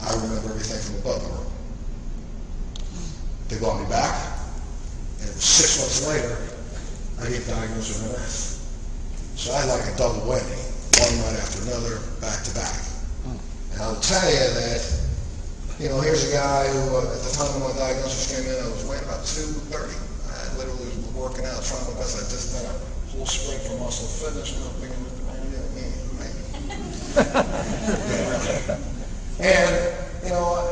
I remember everything from above the room. They brought me back, and it was 6 months later, I get diagnosed with MS. So I had like a double whammy, one right after another, back to back. And I'll tell you that, you know, here's a guy who, at the time when my diagnosis came in, I was weighing about 230. I literally was working out, trying my best. I just done a whole sprint for Muscle Fitness, and I'm thinking, and, you know,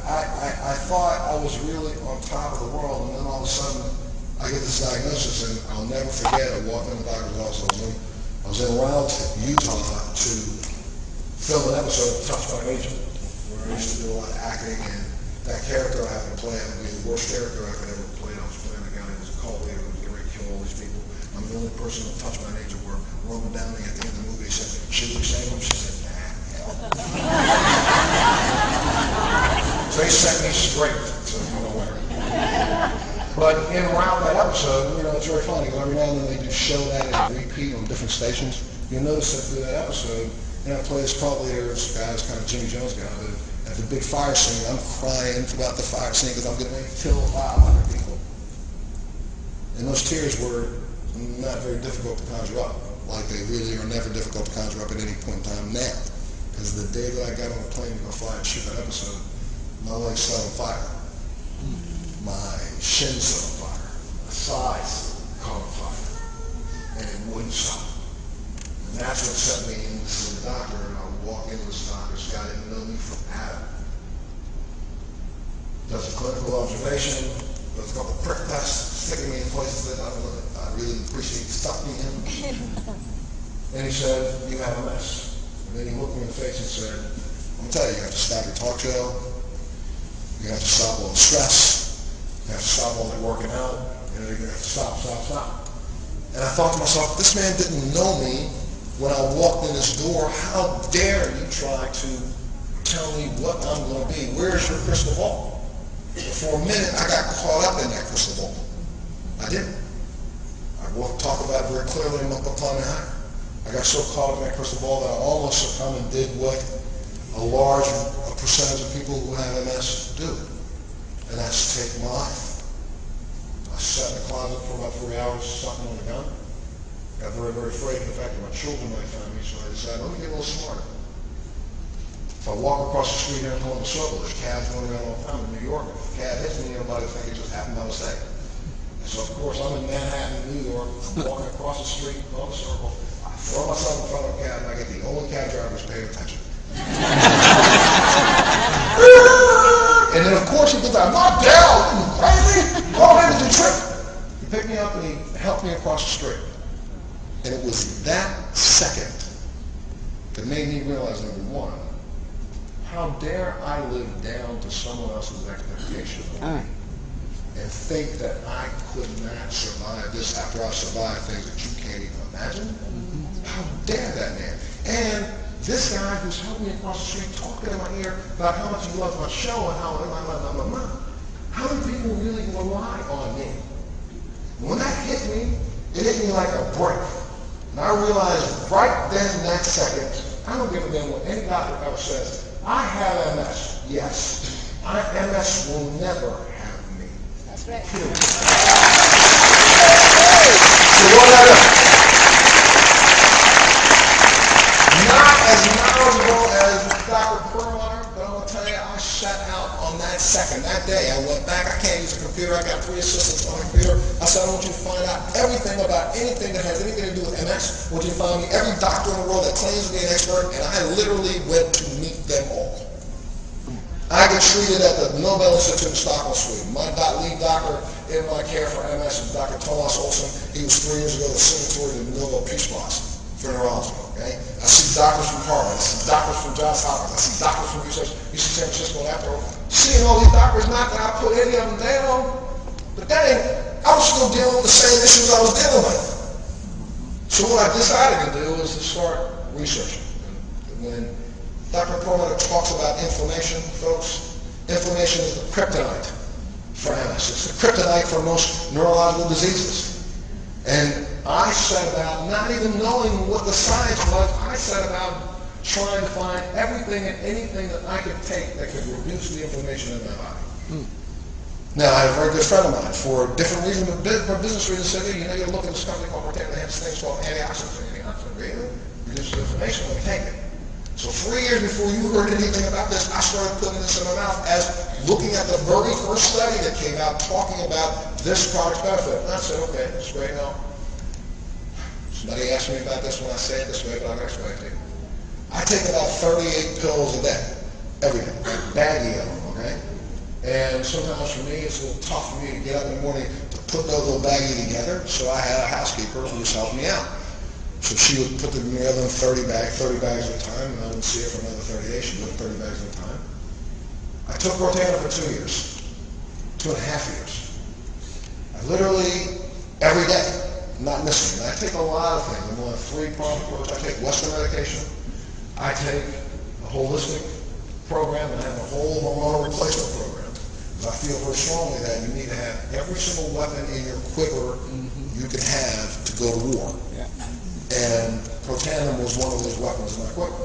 I thought I was really on top of the world, and then all of a sudden, I get this diagnosis, and I'll never forget, I walked in the doctor's office, I was in Round, Utah, to film an episode of Touch by Nature, where I used to do a lot of acting, and that character I happened to play, it would be the worst character I could ever play. I was playing a guy who was a cult leader who was getting ready to kill all these people. I'm the only person who Touched by Nature where Roman Downey at the end of the movie said, "Should we save him?" She said, "Nah, hell." So they sent me straight to nowhere. But in around that episode, you know, it's very funny, because every now and then they do show that and repeat on different stations. You'll notice that through that episode, you know, I play this cult leader, this guy's kind of Jimmy Jones guy, but at the big fire scene, I'm crying throughout the fire scene because I'm getting ready to kill 500 people. And those tears were not very difficult to conjure up. Like they really are never difficult to conjure up at any point in time now. Because the day that I got on the plane to go fly and shoot that episode, my legs set on fire. My shins set on fire. My sides caught on fire. And it wouldn't stop. And that's what set me into the doctor, and I would walk into this doctor. This guy didn't know me from Adam. Does a clinical observation, does a couple of prick tests, sticking me in places that I really appreciate stuck me in. And he said, "You have MS." And then he looked me in the face and said, "I'm going to tell you, you have to stop your talk show. You have to stop all the stress. You have to stop all that working out. You know, you're going to have to stop. And I thought to myself, this man didn't know me when I walked in this door. How dare you try to tell me what I'm going to be? Where's your crystal ball? But for a minute, I got caught up in that crystal ball. I didn't. I will talk about it very clearly in my book, Climbing Higher. I got so caught up in that crystal ball that I almost succumbed and did what a large percentage of people who have MS do. And that's take my life. I sat in the closet for about 3 hours sucking on the gun. Got very, very afraid of the fact that my children might find me, so I decided, let me get a little smarter. If I walk across the street here in Columbus Circle, there's cabs going around all the time in New York. If a cab hits me, everybody will think it just happened by mistake. And so, of course, I'm in Manhattan, New York, I'm walking across the street in Columbus Circle. I throw myself in front of a cab, and I get the only cab drivers paying attention. And then, of course, he did that, Montel, you crazy? Oh, man, did you trip? He picked me up and he helped me across the street. And it was that second that made me realize, number one, how dare I live down to someone else's expectation of me and think that I could not survive this after I survived things that you can't even imagine? How dare that man? And this guy who's helping me across the street talking in my ear about how much he loves my show and how many people really rely on me? When that hit me, it hit me like a brick. And I realized right then, that second, I don't give a damn what any doctor ever says. I have MS. Yes. MS will never have me. That's right. So what did I do? Not as knowledgeable as Dr. Perlmutter, but I'm going to tell you, I sat out on that second. That day, I went back. I can't use a computer. I got 3 assistants on the computer. I said, I want you to find out everything about anything that has anything to do with MS. I want you to find me every doctor in the world that claims to be an expert, and I literally went to meet them all. I got treated at the Nobel Institute in Stockholm, Sweden. My lead doctor in my care for MS is Dr. Thomas Olsson. He was 3 years ago the signatory to the Nobel Peace Prize for neurology. Okay? I see doctors from Harvard. I see doctors from Johns Hopkins. I see doctors from UC San Francisco. And after seeing all these doctors, not that I put any of them down, but dang, I was still dealing with the same issues I was dealing with. So what I decided to do was to start researching. And when Dr. Perlmutter talks about inflammation, folks, inflammation is the kryptonite for MS. It's the kryptonite for most neurological diseases. And I set about, not even knowing what the science was, I set about trying to find everything and anything that I could take that could reduce the inflammation in my body. Now, I have a very good friend of mine, for a different reason, but for business reasons, said, you know, you look at this company called Montel, they have things called antioxidants. Antioxidants, really? Reduces inflammation when we take it. So 3 years before you heard anything about this, I started putting this in my mouth as looking at the very first study that came out talking about this product's benefit. And I said, okay, it's great now. Somebody asked me about this when I say it this way, but I'm going to explain it to you. I take about 38 pills a day, every day, a baggie of them, okay? And sometimes for me, it's a little tough for me to get up in the morning to put those little baggie together, so I had a housekeeper who was helping me out. So she would put them together in 30 bags at a time, and I would see her for another 30 days. She'd put 30 bags at a time. I took Protandim for 2 years, 2.5 years. I literally, every day, not missing. And I take a lot of things. I'm on a 3-pronged approach. I take Western medication. I take a holistic program, and I have a whole hormonal replacement program. I feel very strongly that you need to have every single weapon in your quiver you can have to go to war. Yeah. And Protandim was one of those weapons in my quiver.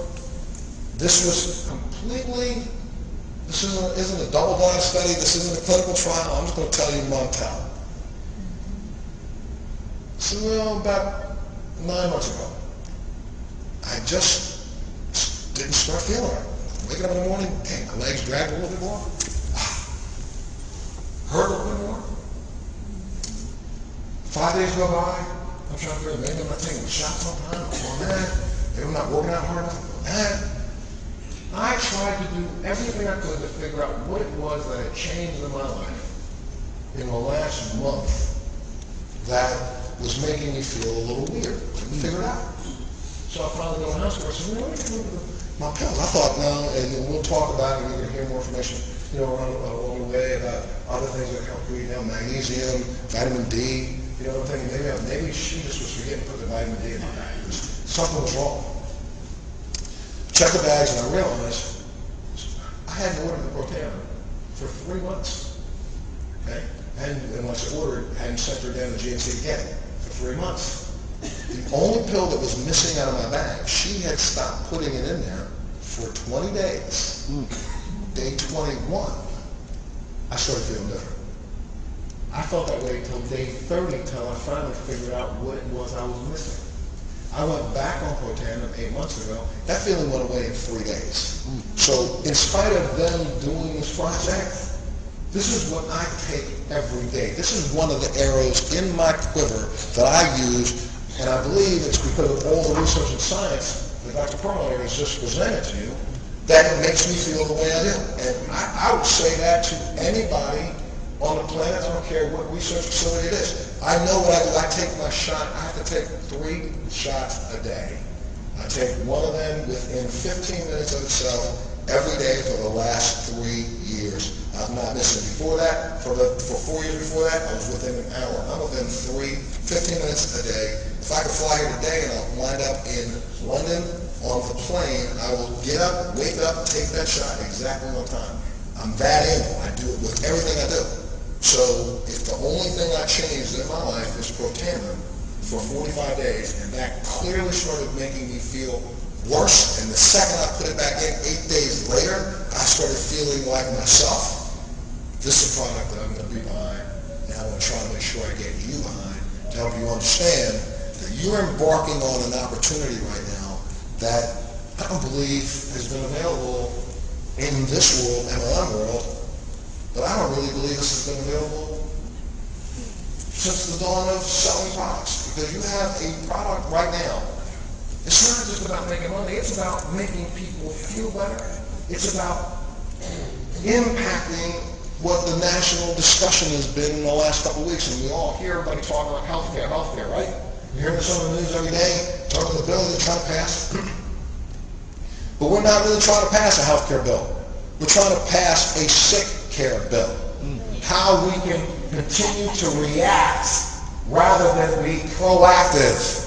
This was completely, this isn't a double-blind study, this isn't a clinical trial, I'm just going to tell you Montel. So, well, about 9 months ago, I just didn't start feeling it. Waking up in the morning, hey, my legs dragged a little bit more. Hurt a little bit more. 5 days go by, I'm trying to figure out, maybe I'm not taking shots on time, maybe I'm not working out hard enough. I tried to do everything I could to figure out what it was that had changed in my life in the last month that was making me feel a little weird. Couldn't figure it out. So I finally go to the hospital. I said, what do you do with my pills? I thought, no, and we'll talk about it, and you're going to hear more information, you know, along the way about other things that help you, you know, magnesium, vitamin D. You know, I'm thinking maybe she just was forgetting to put the vitamin D in my bag. Something was wrong. Check the bags, and I realized I hadn't ordered the Protandim for 3 months. Okay? And once I ordered, I hadn't sent her down to GNC again for 3 months. The only pill that was missing out of my bag, she had stopped putting it in there for 20 days. Day 21, I started feeling different. I felt that way until day 30, until I finally figured out what it was I was missing. I went back on Protandim 8 months ago. That feeling went away in 3 days. So in spite of them doing this project, this is what I take every day. This is one of the arrows in my quiver that I use, and I believe it's because of all the research and science that Dr. Perlmutter has just presented to you that it makes me feel the way I do. And I would say that to anybody on the planet. I don't care what research facility it is. I know what I do. I take my shot. I have to take 3 shots a day. I take one of them within 15 minutes of itself every day for the last 3 years. I've not missed it before that. For 4 years before that, I was within an hour. I'm within 15 minutes a day. If I could fly here today and I'll wind up in London on the plane, I will get up, wake up, take that shot exactly on time. I'm that in. I do it with everything I do. So if the only thing I changed in my life is Protandim for 45 days, and that clearly started making me feel worse, and the second I put it back in 8 days later, I started feeling like myself. This is a product that I'm going to be behind, and I want to try to make sure I get you behind to help you understand that you're embarking on an opportunity right now that I don't believe has been available in this world, MLM world, but I don't really believe this has been available since the dawn of selling products, because you have a product right now. It's not just about making money, it's about making people feel better. It's about impacting what the national discussion has been in the last couple of weeks, and we all hear everybody talking about healthcare, right? You hear some of the news every day, talking about the bill they're trying to pass. But we're not really trying to pass a healthcare bill. We're trying to pass a sick care bill. How we can continue to react rather than be proactive.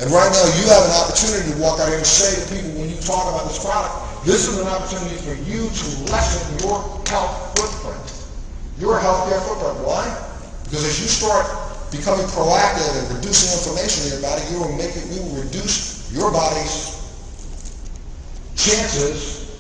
And right now you have an opportunity to walk out here and say to people when you talk about this product, this is an opportunity for you to lessen your health footprint. Your healthcare footprint. Why? Because as you start becoming proactive and reducing inflammation in your body, you will reduce your body's chances